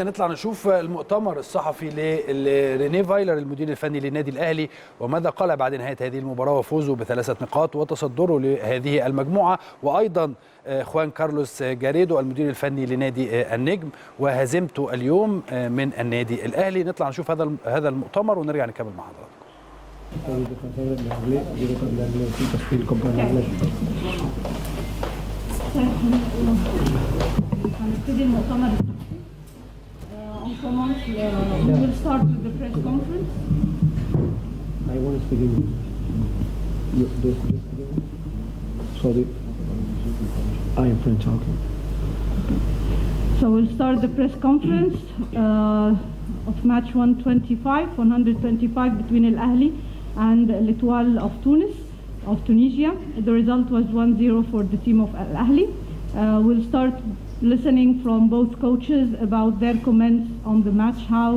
نطلع نشوف المؤتمر الصحفي لرينيه فايلر المدير الفني للنادي الاهلي، وماذا قال بعد نهايه هذه المباراه وفوزه ب3 نقاط وتصدره لهذه المجموعه، وايضا خوان كارلوس جاريدو المدير الفني لنادي النجم وهزيمته اليوم من النادي الاهلي. نطلع نشوف هذا المؤتمر ونرجع نكمل مع حضراتكم. هنبتدي المؤتمر. We will start with the press conference. I want to speak English. Sorry. I am French, okay. So we'll start the press conference of match 125 between Al Ahly and L'Etoile of Tunisia. The result was 1-0 for the team of Al Ahly. We'll start listening from both coaches about their comments on the match, how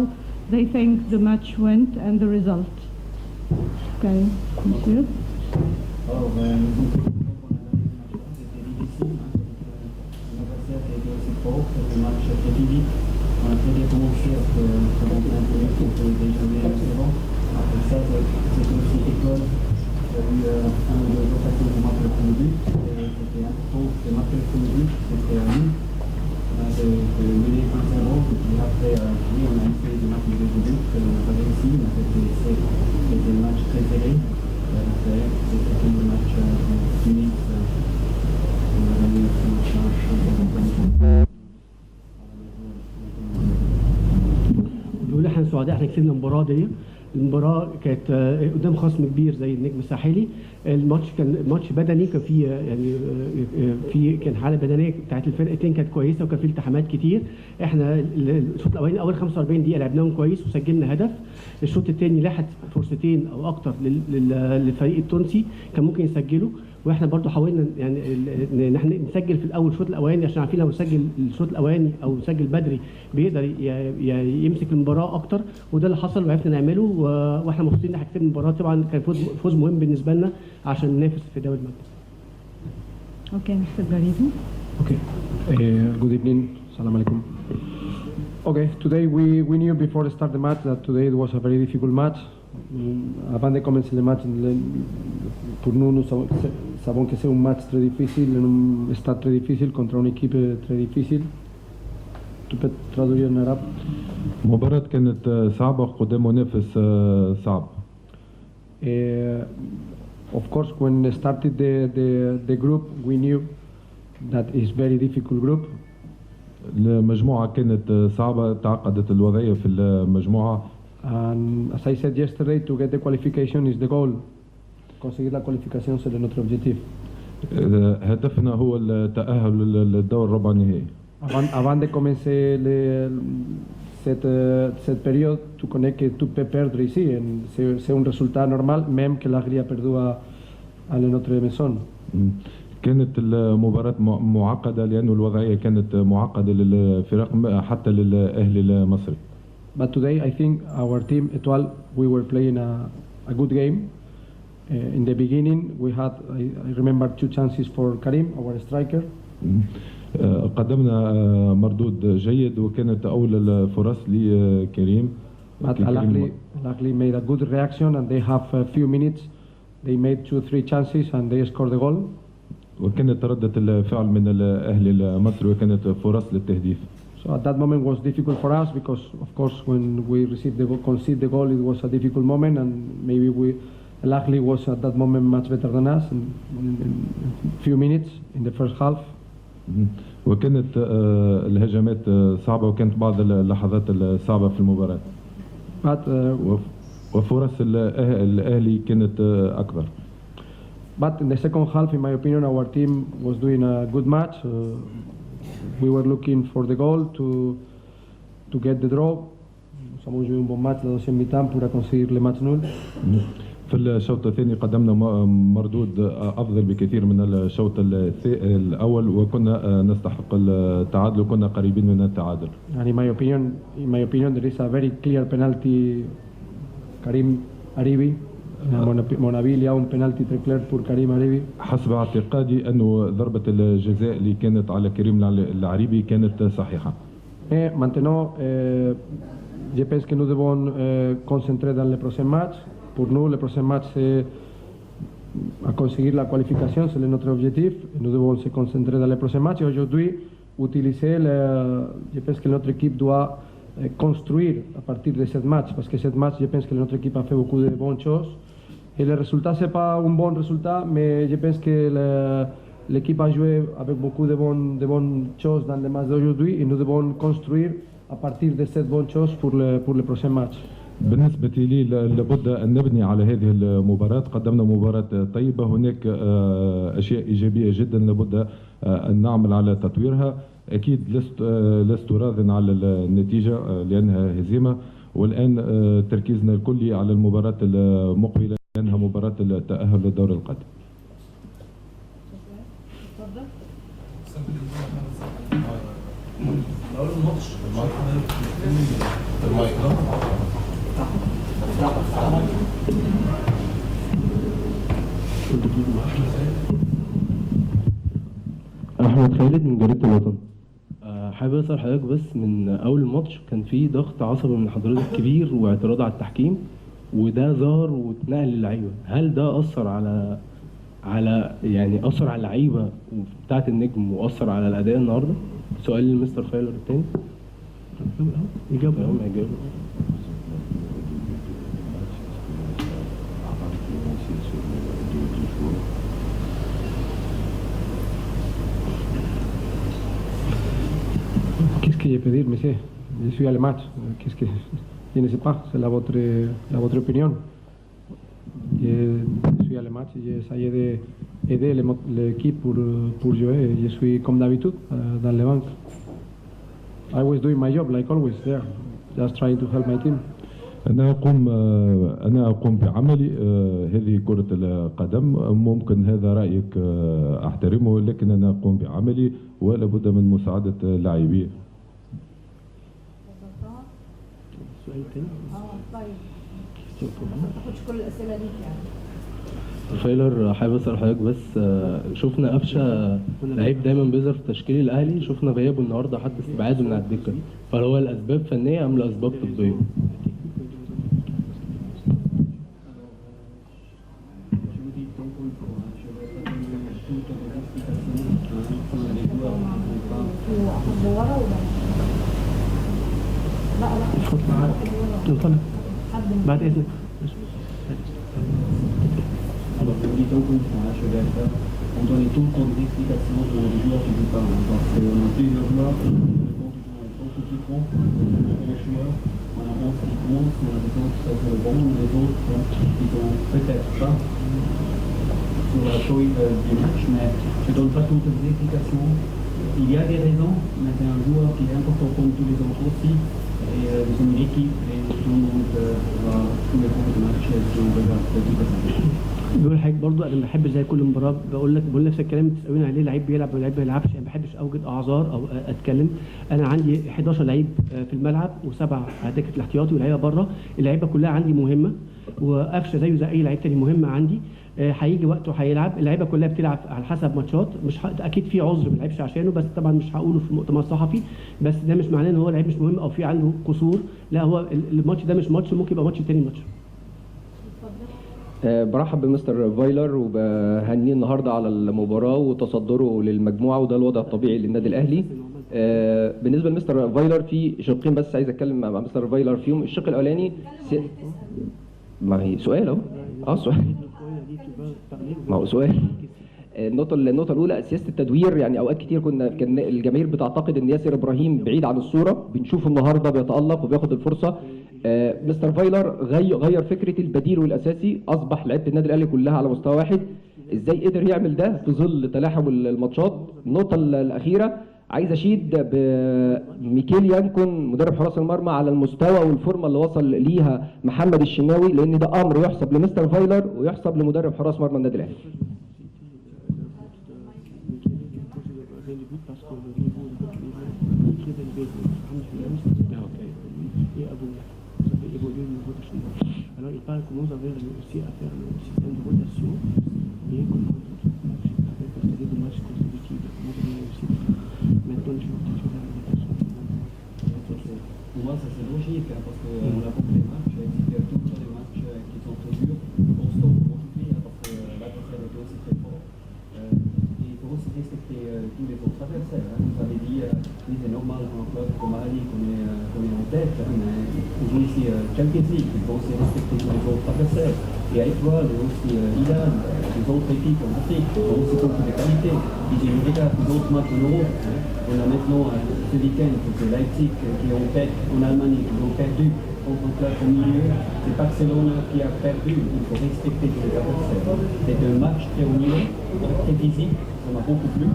they think the match went and the result. Okay, monsieur. بيقول احنا سعداء احنا كسبنا المباراه دي. المباراه كانت قدام خصم كبير زي النجم الساحلي. الماتش كان ماتش بدني، كان فيه يعني كان حاله بدنيه بتاعت الفرقتين كانت كويسه، وكان فيه التحامات كتير. احنا الشوط الاولاني اول 45 دقيقه لعبناهم كويس وسجلنا هدف. الشوط الثاني لاحت فرصتين او اكتر للفريق التونسي كان ممكن يسجلوا، واحنا برضو حاولنا يعني ان احنا نسجل في الاول الشوط الاولاني، عشان عارفين لو نسجل الشوط الاولاني او نسجل بدري بيقدر يمسك المباراه اكتر، وده اللي حصل وعرفنا نعمله. واحنا مبسوطين ان احنا كسبنا المباراه. طبعا كان فوز مهم بالنسبه لنا عشان ننافس في دوري المركز. Okay, Mr. Garrido. Okay. Good evening. Salam alaikum. Okay. Today we knew before the start the match that today it was a very difficult match. Avant de commencer le match, pour nous savons que c'est un match très difficile, un stade très difficile contre une équipe très difficile. Tu peux traduire en arabe? مباراة كانت صعبة قدام منافس صعب. Of course, when started the group, we knew that it's very difficult group. المجموعة كانت صعبة، تعقدت الوضعية في المجموعة. And as I said yesterday, to get the qualification is the goal. Conseguir la qualificación c'est notre objectif. هدفنا هو التأهل للدور الربع النهائي. Avant de commencer cette période, tu connais que tu peux perdre ici. C'est un résultat normal, même que l'Ahly a perdu à notre maison. كانت المباراة معقدة لأن الوضعية كانت معقدة للفرق حتى للأهلي المصري. But today I think our team Etoile, we were playing a good game. In the beginning we had, I remember 2 chances for Karim, our striker. قدمنا مردود جيد وكانت أول الفرص لكريم. But Al-Ahly made a good reaction and they have a few minutes. They made 2-3 chances and they scored the goal. وكانت ردة الفعل من الأهلي المصري وكانت فرص للتهديف. So at that moment was difficult for us because of course when we conceded the goal it was a difficult moment, and maybe Al-Ahly was at that moment much better than us in few minutes in the first half. وكانت الهجمات صعبة وكانت بعض اللحظات الصعبة في المباراة. But وفرص الأهلي كانت أكبر. But in the second half, in my opinion, our team was doing a good match. We were looking for the goal to get the draw. Nous avons joué un bon match la deuxième mi-temps pour conseguir le match nul. في الشوط الثاني قدمنا مردود أفضل بكثير من الشوط الأول، وكنا نستحق التعادل وكنا قريبين من التعادل. And in my opinion, there is a very clear penalty. Karim Aribi. Monaville a un penalty très clair pour Karim Aribi. حسب اعتقادي أنه ضربة الجزاء اللي كانت على كريم العريبي كانت صحيحة. Mais maintenant, je pense que nous devons concentrer dans les prochains matchs. Pour nous, le prochain match, c'est à conseguir la qualification, c'est notre objectif. Nous devons se concentrer dans les prochains matchs. Et aujourd'hui, utiliser, je pense que notre équipe doit construire à partir de ce match, parce que ce match, je pense que notre équipe a fait beaucoup de bonnes choses. Et le résultat, ce n'est pas un bon résultat, mais je pense que l'équipe a joué avec beaucoup de bonnes choses dans le match d'aujourd'hui et nous devons construire à partir de cette bonne chose pour le prochain match. بالنسبة لي لابد أن نبني على هذه المباراة. قدمنا مباراة طيبة، هناك أشياء إيجابية جدا لابد أن نعمل على تطويرها. أكيد لست راض على النتيجة لأنها هزيمة، والآن تركيزنا الكلي على المباراة المقبلة لأنها مباراة التأهل للدور القادم. أحمد خالد من جريدة الوطن. حابب أسأل حضرتك بس، من أول الماتش كان في ضغط عصبي من حضرتك كبير واعتراض على التحكيم، وده ظهر واتنقل للعيبة. هل ده أثر على يعني أثر على اللعيبة بتاعة النجم وأثر على الأداء النهارده؟ سؤال لمستر فايلر التاني. إجابة. Qu'est-ce que je peux dire, monsieur? Je suis à le match. Qu'est-ce que je ne sais pas, c'est votre opinion. Je suis à le match, j'essaie d'aider l'équipe pour jouer. Je suis comme d'habitude dans les bancs. I was doing my job like always there, just trying to help my team. أنا أقوم بعملي. هذه كرة القدم، ممكن هذا رأيك أحترمه، لكن أنا أقوم بعملي ولا بد من مساعدة اللاعبين. فايلر، حابب اسال حضرتك بس، شفنا قفشه لعيب دايما بيظهر في تشكيل الاهلي، شفنا غيابه النهارده حتى استبعاده من على الدكه، فهل هو الاسباب فنيه ام الاسباب طبيه؟ بعد اذنك. On donne tout le temps des explications aux joueurs qui jouent pas. Donc on a plusieurs joueurs, beaucoup qui font, les joueurs, on a 11 qui comptent, on a des autres qui sont bons, les autres qui sont peut-être pas sur la feuille du match, mais je ne donne pas toutes les explications. Il y a des raisons, mais c'est un joueur qui est important comme tous les autres aussi. Et nous sommes une équipe et tout le monde va tous les jours du match et on regarde tout ça. بيقول حضرتك برضه انا ما بحبش زي كل مباراه بقول نفس الكلام اللي بتسالوني عليه، لعيب بيلعب ولعيب ما بيلعبش. انا ما بحبش اوجد اعذار او اتكلم. انا عندي 11 لعيب في الملعب و7 على دكه الاحتياطي ولاعيبه بره. اللعيبه كلها عندي مهمه، وقفشه زيه زي اي لعيب تاني مهمه عندي. هيجي وقته هيلعب. اللعيبه كلها بتلعب على حسب ماتشات، مش اكيد في عذر ما لعبش عشانه، بس طبعا مش هقوله في المؤتمر الصحفي. بس ده مش معناه ان هو لعيب مش مهم او في عنده قصور. لا، هو الماتش ده مش ماتش، ممكن يبقى ماتش تاني ماتش. برحب بمستر فايلر وبهنيه النهارده على المباراه وتصدره للمجموعه، وده الوضع الطبيعي للنادي الاهلي. بالنسبه لمستر فايلر في شقين بس عايز اتكلم مع مستر فايلر فيهم. الشق الاولاني ما هي سؤال اهو. سؤال، ما هو سؤال. النقطة الأولى سياسة التدوير. يعني أوقات كتير كان الجماهير بتعتقد إن ياسر إبراهيم بعيد عن الصورة، بنشوفه النهارده بيتألق وبياخد الفرصة. مستر فايلر غير فكرة البديل والأساسي، أصبح لعيبة النادي الأهلي كلها على مستوى واحد. إزاي قدر يعمل ده في ظل تلاحم الماتشات؟ النقطة الأخيرة عايز أشيد بميكيل يانكون مدرب حراس المرمى على المستوى والفورمة اللي وصل ليها محمد الشناوي، لأن ده أمر يحسب لمستر فايلر ويحسب لمدرب حراس مرمى النادي الأهلي. Alors il parle comment vous avez réussi à faire le système de rotation et comment vous avez des matchs consécutifs. Comment vous avez réussi maintenant les joueurs titulaires. ça c'est logique, hein, parce qu'on a beaucoup de matchs, c'est tous des matchs qui sont très durs. On stoppe aujourd'hui, hein, parce que l'adversaire est aussi très fort. Il faut aussi respecter tous les autres adversaires. Hein. Vous avez dit, oui, c'est normal un club comme Ali qu'on est en tête, hein, mais on joue ici Champions League, il faut aussi respecter tous les autres adversaires. Et à Étoile, et aussi Hilal, les autres équipes en Afrique, ont aussi beaucoup de qualité. Et si je regarde les autres matchs en Europe, hein, on a maintenant ce week-end, c'est Leipzig qui est en tête en Allemagne, qui ont perdu contre un club au milieu. C'est Barcelone qui a perdu, il faut respecter tous les adversaires. C'est un match très haut niveau, très physique, ça m'a beaucoup plu.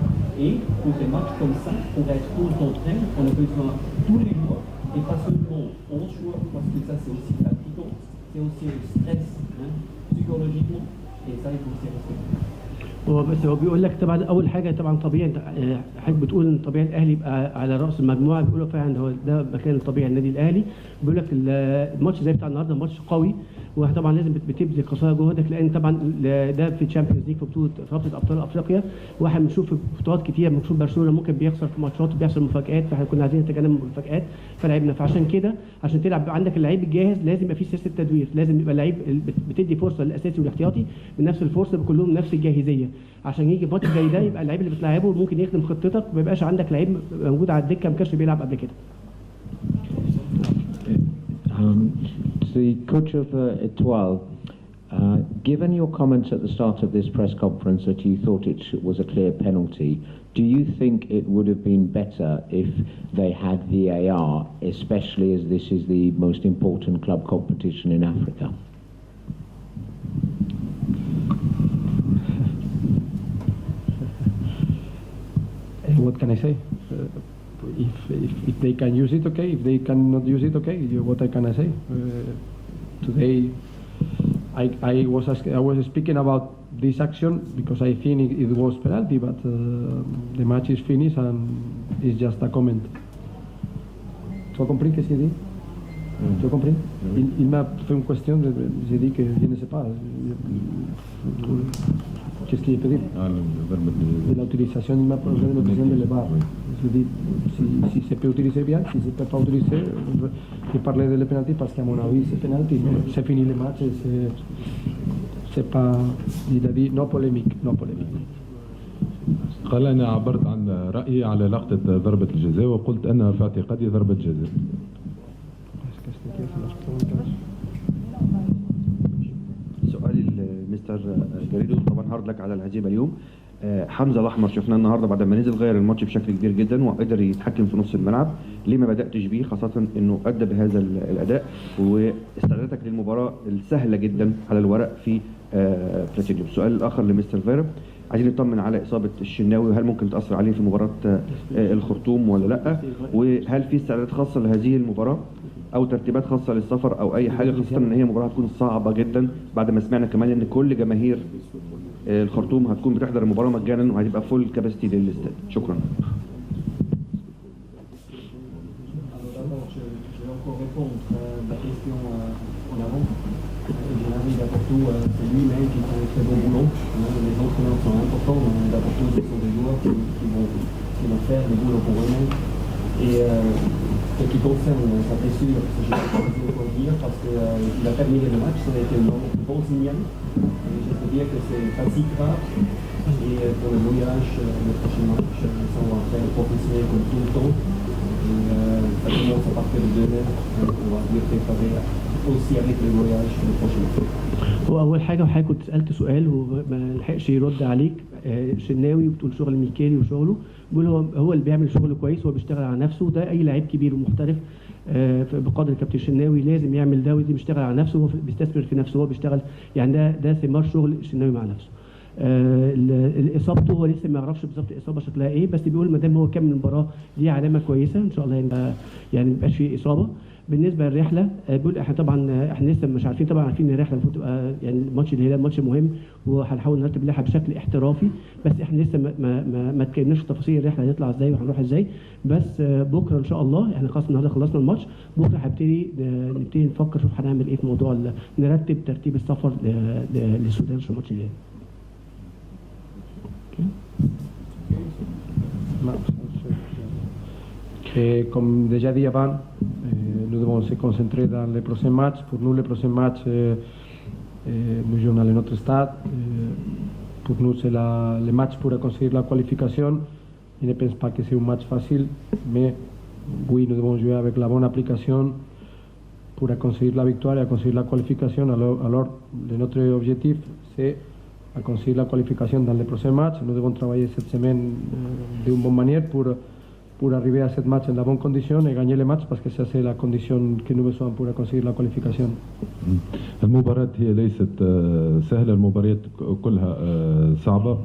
Et pour des matchs comme ça, pour être tout le temps prêt, on a besoin tous les jours, et pas seulement 11 jours, parce que ça c'est aussi fatigant, c'est aussi le stress, hein, psychologiquement, et ça il faut aussi respecter. هو بس هو بيقول لك طبعا اول حاجه طبعا طبيعي انت حضرتك بتقول ان طبيعي الاهلي يبقى على راس المجموعه بيقولوا فعلا هو ده مكان الطبيعي النادي الاهلي بيقول لك الماتش زي بتاع النهارده ماتش قوي وطبعا لازم بتبذل قصارى جهدك لان طبعا ده في تشامبيونز ليج في بطوله رابطه ابطال افريقيا واحد بنشوف في بطولات كتير بنشوف برشلونه ممكن بيخسر في ماتشات وبيحصل مفاجآت فاحنا كنا عايزين نتجنب المفاجآت فلعبنا فعشان كده عشان تلعب عندك اللعيب الجاهز لازم يبقى في سياسه تدوير لازم يبقى اللعيب بتدي فرصه للاساسي والاحتياطي بنفس الفرصه كلهم نفس الجاهزيه عشان يجي ماتش زي ده يبقى اللعيب اللي بتلعبه ممكن يخدم خطتك وما يبقاش عندك لعيب موجود على الدكه ما كانش بيلعب قبل كده. The coach of Etoile, given your comments at the start of this press conference that you thought it was a clear penalty, do you think it would have been better if they had VAR, especially as this is the most important club competition in Africa? What can I say? If they can use it, okay. If they cannot use it, okay. What can I say? Today, I was speaking about this action because I think it was penalty, but the match is finished and it's just a comment. Tu as compris qu'est-ce qu'il dit? Tu as compris? Il m'a fait une question, j'ai dit que je ne sais pas. Qu'est-ce qu'il peut dire? De l'utilisation, il m'a posé l'utilisation de l'EVAR. Je dis si c'est peut utiliser bien, si c'est peut pas utiliser, je parlais de la pénalité parce qu'à mon avis c'est pénalité. C'est fini le match, c'est pas, il a dit non polémique, non polémique. قال أنا عبرت عن رأيي على لقطة ضربة الجزاء وقلت أنها في اعتقادي ضربة جزاء. سؤالي لمستر جريدو طبعا هارد لك على الهزيمه اليوم. حمزه الاحمر شفناه النهارده بعد ما نزل غير الماتش بشكل كبير جدا وقدر يتحكم في نص الملعب. ليه ما بداتش بيه خاصه انه ادى بهذا الاداء واستعداداتك للمباراه السهله جدا على الورق في بلاتينيوم. السؤال الاخر لمستر فيرا عايزين نطمن على اصابه الشناوي وهل ممكن تاثر عليه في مباراه الخرطوم ولا لا وهل في استعدادات خاصه لهذه المباراه او ترتيبات خاصه للسفر او اي حاجه خاصه ان هي مباراه هتكون صعبه جدا بعد ما سمعنا كمان ان كل جماهير الخرطوم هتكون بتحضر المباراه مجانا وهتبقى فول كاباسيتي للاستاد. شكرا. C'est lui-même qui fait un très bon boulot. Les entraîneurs sont importants, mais d'abord ce sont des joueurs qui vont faire le boulot pour eux-mêmes. Et ce qui concerne sa blessure, je ne sais pas quoi dire parce qu'il a terminé le match, ça a été un bon signal. Et je peux dire que c'est pas si grave. Et pour le voyage, le prochain match, ça on va faire professionnel comme tout le temps. Et ça commence à partir de 2 heures. On va dire préparer aussi avec le voyage le prochain match. هو اول حاجه وحضرتك كنت سالت سؤال وما لحقش يرد عليك شناوي وبتقول شغل ميكالي وشغله بيقول هو اللي بيعمل شغل كويس هو بيشتغل على نفسه ده اي لعيب كبير ومحترف بقدر الكابتن شناوي لازم يعمل ده ولازم يشتغل على نفسه هو بيستثمر في نفسه هو بيشتغل يعني ده ثمار شغل شناوي مع نفسه. اصابته هو لسه ما يعرفش بالظبط الاصابه شكلها ايه بس بيقول ما دام هو كمل المباراه دي علامه كويسه ان شاء الله يعني ما يبقاش فيه اصابه. بالنسبه للرحله بيقول احنا طبعا احنا لسه مش عارفين طبعا عارفين ان الرحله المفروض تبقى يعني الماتش الهلال ماتش مهم وهنحاول نرتب اللائحه بشكل احترافي بس احنا لسه ما اتكلمناش في تفاصيل الرحله هتطلع ازاي وهنروح ازاي بس بكره ان شاء الله احنا خلاص النهارده خلصنا الماتش بكره نبتدي نفكر نشوف هنعمل ايه في موضوع نرتب ترتيب السفر للسودان عشان الماتش الهلال. Comme déjà dit avant, nous devons se concentrer dans les prochains matchs. Pour nous, les prochains matchs, nous jouons dans notre stade. Pour nous, c'est le match pour conseguir la qualification. Je ne pense pas que c'est un match facile, mais oui, nous devons jouer avec la bonne application pour conseguir la victoire et conseguir la qualification. Alors notre objectif, c'est conseguir la qualification dans les prochains matchs. Nous devons travailler cette semaine d'une bonne manière pour arriver à ce match en la bonne condition et gagner les matchs parce que ça c'est la condition que nous besoin pour conseguir la qualification. المباراة هي ليست سهلة، المباريات كلها صعبة.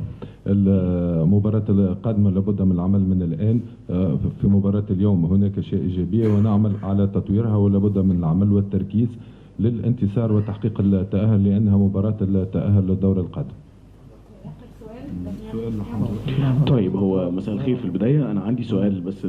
المباراة القادمة لابد من العمل من الآن. في مباراة اليوم هناك أشياء إيجابية ونعمل على تطويرها، ولابد من العمل والتركيز للانتصار وتحقيق التأهل لأنها مباراة التأهل للدور القادم. طيب، هو مساء الخير. في البدايه انا عندي سؤال بس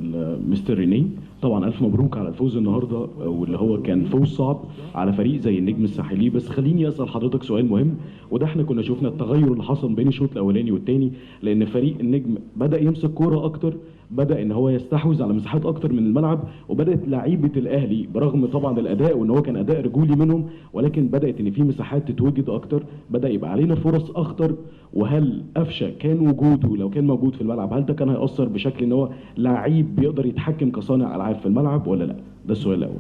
مستر ريني. طبعا الف مبروك على الفوز النهارده، واللي هو كان فوز صعب على فريق زي النجم الساحلي. بس خليني اسال حضرتك سؤال مهم، وده احنا كنا شفنا التغير اللي حصل بين الشوط الاولاني والثاني، لان فريق النجم بدا يمسك كوره اكتر، بدا ان هو يستحوذ على مساحات اكتر من الملعب، وبدات لعيبه الاهلي برغم طبعا الاداء وان هو كان اداء رجولي منهم، ولكن بدات ان في مساحات تتوجد اكتر، بدا يبقى علينا فرص اكتر. وهل قفشه كان وجوده لو كان موجود في الملعب هل ده كان هيأثر بشكل ان هو لعيب بيقدر يتحكم كصانع العاب في الملعب ولا لا؟ ده السؤال الاول.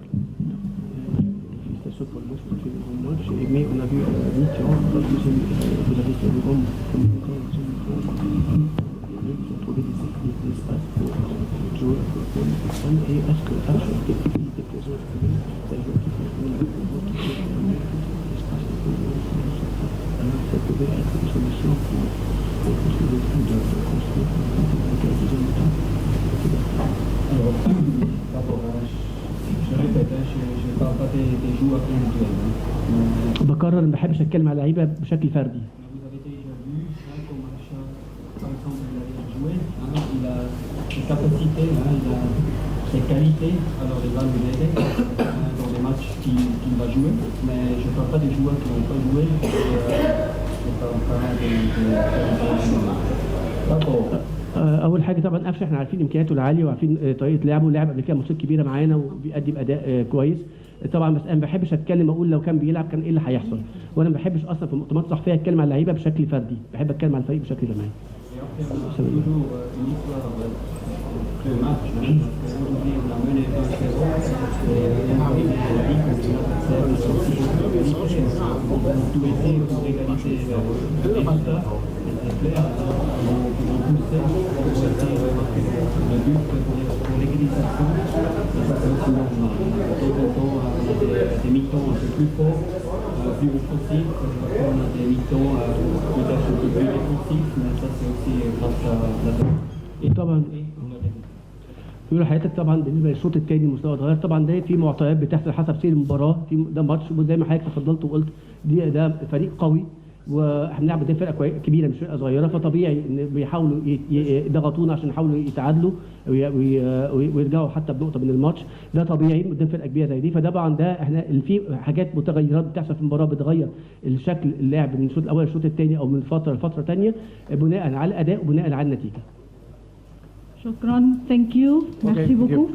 بكرر ما بحبش اتكلم على لعيبه بشكل فردي. ses qualités, alors il va nous aider dans les matchs qu'il va jouer, mais je ne parle pas des joueurs qui n'ont pas joué, je parle pas اول حاجه طبعا قفشه احنا عارفين امكانياته العاليه وعارفين طريقه لعبه، لعب قبل كده ماتشات كبيره معانا وبيقدم اداء كويس. طبعا بس انا ما بحبش اتكلم اقول لو كان بيلعب كان ايه اللي هيحصل، وانا ما بحبش اصلا في المؤتمرات الصحفيه اتكلم على اللعيبه بشكل فردي، بحب اتكلم على الفريق بشكل جماعي. le match, aujourd'hui on a mené 2-0 et on arrive à la ligue parce que l'adversaire est sorti pour égaliser, on va tout essayer pour égaliser le résultat, c'est clair, on va pousser pour essayer de marquer le but pour l'égalisation, et ça c'est aussi normal. De temps en temps on a des mi-temps un peu plus forts, plus offensifs, on a des mi-temps peut-être un peu plus défensifs, mais ça c'est aussi grâce à la طبعا بيقولوا حضرتك طبعا بالنسبه للشوط الثاني المستوى اتغير. طبعا ده في معطيات بتحصل حسب سير المباراه، في ده ماتش زي ما حضرتك تفضلت وقلت ده فريق قوي واحنا بنلعب قدام فرقه كبيره مش فرقه صغيره، فطبيعي ان بيحاولوا يضغطونا عشان يحاولوا يتعادلوا ويرجعوا حتى بنقطه من الماتش. ده طبيعي قدام فرقه كبيره زي دي. فطبعا ده احنا في حاجات متغيرات بتحصل في المباراه بتغير الشكل اللعب من الشوط الاول للشوط الثاني او من فتره لفتره ثانيه بناء على الاداء وبناء على النتيجه. شكرا. Thank you. Merci beaucoup.